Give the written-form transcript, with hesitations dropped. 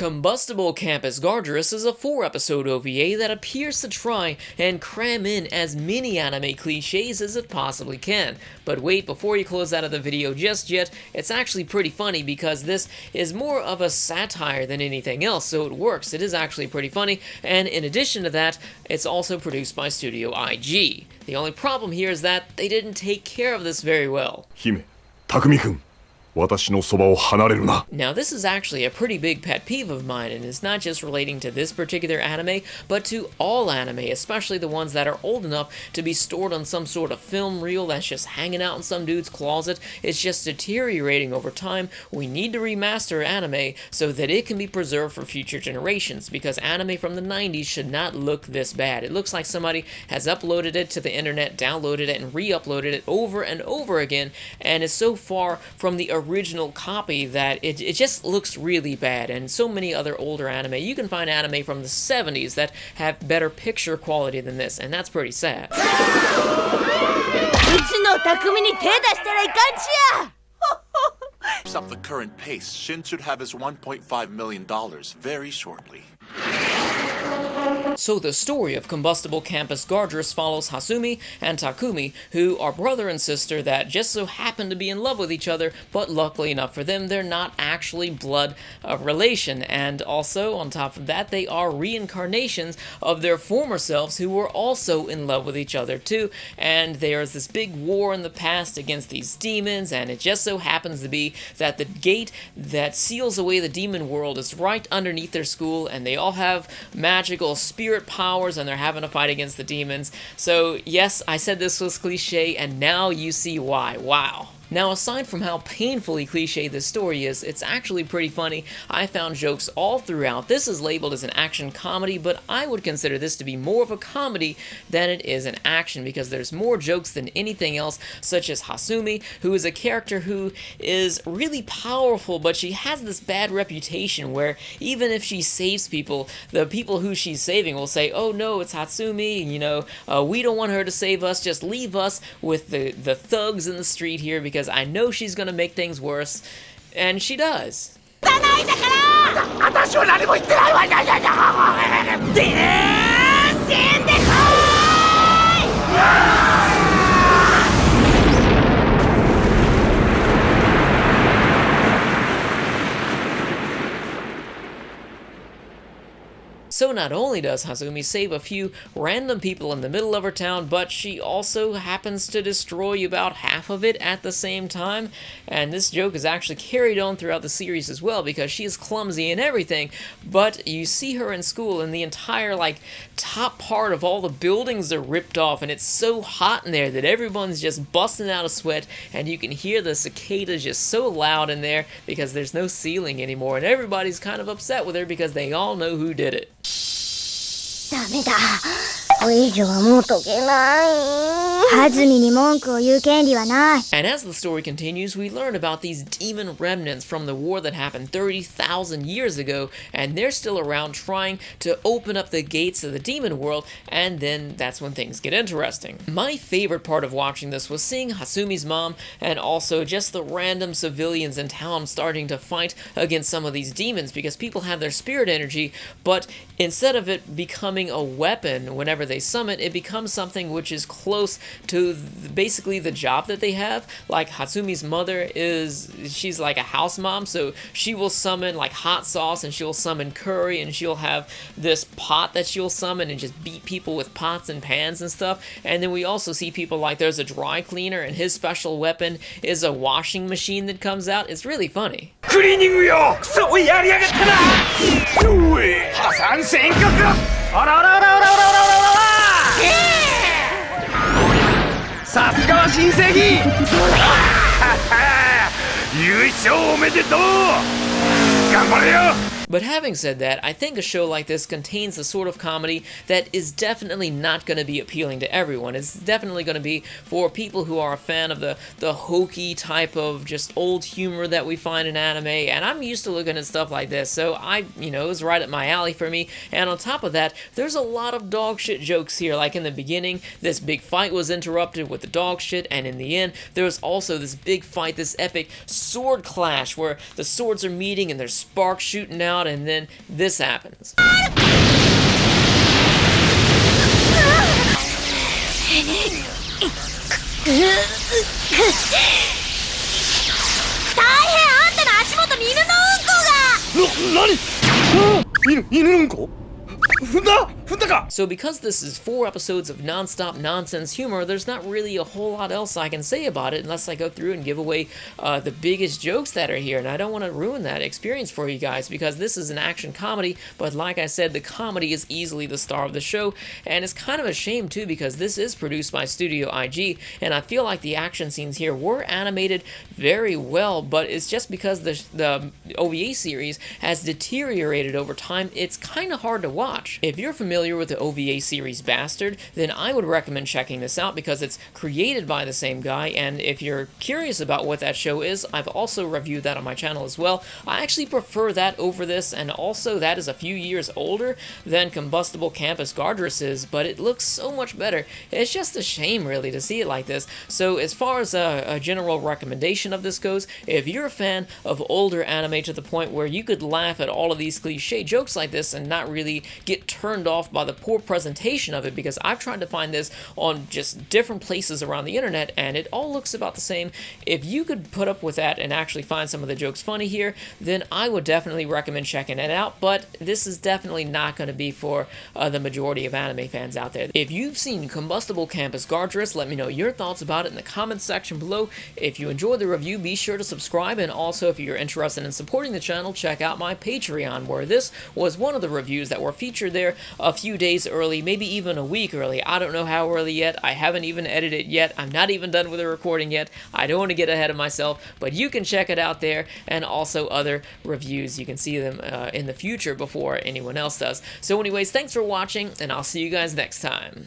Combustible Campus Guardress is a 4-episode OVA that appears to try and cram in as many anime cliches as it possibly can. But wait, before you close out of the video just yet, it's actually pretty funny because this is more of a satire than anything else, so it works. It is actually pretty funny, and in addition to that, it's also produced by Studio IG. The only problem here is that they didn't take care of this very well. Hime, Takumi-kun. Now this is actually a pretty big pet peeve of mine, and it's not just relating to this particular anime, but to all anime, especially the ones that are old enough to be stored on some sort of film reel that's just hanging out in some dude's closet. It's just deteriorating over time. We need to remaster anime so that it can be preserved for future generations, because anime from the 90s should not look this bad. It looks like somebody has uploaded it to the internet, downloaded it, and re-uploaded it over and over again, and is so far from the original copy that it just looks really bad. And so many other older anime, you can find anime from the 70s that have better picture quality than this, and that's pretty sad. Up the current pace, Shin should have his $1.5 million very shortly. So the story of Combustible Campus Guardress follows Hasumi and Takumi, who are brother and sister that just so happen to be in love with each other, but luckily enough for them, they're not actually blood relation. And also, on top of that, they are reincarnations of their former selves who were also in love with each other too. And there's this big war in the past against these demons, and it just so happens to be that the gate that seals away the demon world is right underneath their school, and they all have magical spirit powers, and they're having a fight against the demons. So yes, I said this was cliche, and now you see why. Wow. Now, aside from how painfully cliche this story is, it's actually pretty funny. I found jokes all throughout. This is labeled as an action comedy, but I would consider this to be more of a comedy than it is an action, because there's more jokes than anything else, such as Hasumi, who is a character who is really powerful, but she has this bad reputation where even if she saves people, the people who she's saving will say, oh no, it's Hatsumi, you know, we don't want her to save us, just leave us with the thugs in the street here, because I know she's gonna make things worse, and she does. So not only does Hasumi save a few random people in the middle of her town, but she also happens to destroy about half of it at the same time. And this joke is actually carried on throughout the series as well, because she is clumsy and everything, but you see her in school and the entire top part of all the buildings are ripped off, and it's so hot in there that everyone's just busting out a sweat, and you can hear the cicadas just so loud in there because there's no ceiling anymore, and everybody's kind of upset with her because they all know who did it. ダメだ。これ以上はもう解けない。安住に文句を言う権利はない。 And as the story continues, we learn about these demon remnants from the war that happened 30,000 years ago, and they're still around trying to open up the gates of the demon world, and then that's when things get interesting. My favorite part of watching this was seeing Hasumi's mom, and also just the random civilians in town starting to fight against some of these demons, because people have their spirit energy, but instead of it becoming a weapon whenever they summon, it becomes something which is close to basically the job that they have. Like Hatsumi's mother she's like a house mom, so she will summon like hot sauce, and she'll summon curry, and she'll have this pot that she'll summon and just beat people with pots and pans and stuff. And then we also see people like there's a dry cleaner, and his special weapon is a washing machine that comes out. It's really funny. クリーニングよクソやりやがったなうえ破産宣告あらあらあらあらあらあらあらさすがは新世紀優勝おめでとう頑張れよ But having said that, I think a show like this contains the sort of comedy that is definitely not going to be appealing to everyone. It's definitely going to be for people who are a fan of the hokey type of just old humor that we find in anime, and I'm used to looking at stuff like this, so it was right up my alley for me. And on top of that, there's a lot of dog shit jokes here. Like in the beginning, this big fight was interrupted with the dog shit, and in the end, there was also this big fight, this epic sword clash where the swords are meeting and there's sparks shooting out. out, and then this happens. 大変あんたの足元に犬のうんこが犬のうんこ踏んだか So because this is 4 episodes of non-stop nonsense humor, there's not really a whole lot else I can say about it unless I go through and give away the biggest jokes that are here, and I don't want to ruin that experience for you guys because this is an action comedy, but like I said, the comedy is easily the star of the show, and it's kind of a shame too because this is produced by Studio IG, and I feel like the action scenes here were animated very well, but it's just because the OVA series has deteriorated over time, it's kind of hard to watch. If you're familiar with the OVA series Bastard, then I would recommend checking this out because it's created by the same guy, and if you're curious about what that show is, I've also reviewed that on my channel as well. I actually prefer that over this, and also that is a few years older than Combustible Campus Guardress is, but it looks so much better. It's just a shame, really, to see it like this. So as far as a general recommendation of this goes, if you're a fan of older anime to the point where you could laugh at all of these cliche jokes like this and not really get turned off by the poor presentation of it, because I've tried to find this on just different places around the internet and it all looks about the same. If you could put up with that and actually find some of the jokes funny here, then I would definitely recommend checking it out, but this is definitely not going to be for the majority of anime fans out there. If you've seen Combustible Campus Guardress, let me know your thoughts about it in the comments section below. If you enjoyed the review, be sure to subscribe, and also if you're interested in supporting the channel, check out my Patreon, where this was one of the reviews that were featured there a few days early, maybe even a week early. I don't know how early yet. I haven't even edited it yet. I'm not even done with the recording yet. I don't want to get ahead of myself, but you can check it out there, and also other reviews. You can see them in the future before anyone else does. So anyways, thanks for watching, and I'll see you guys next time.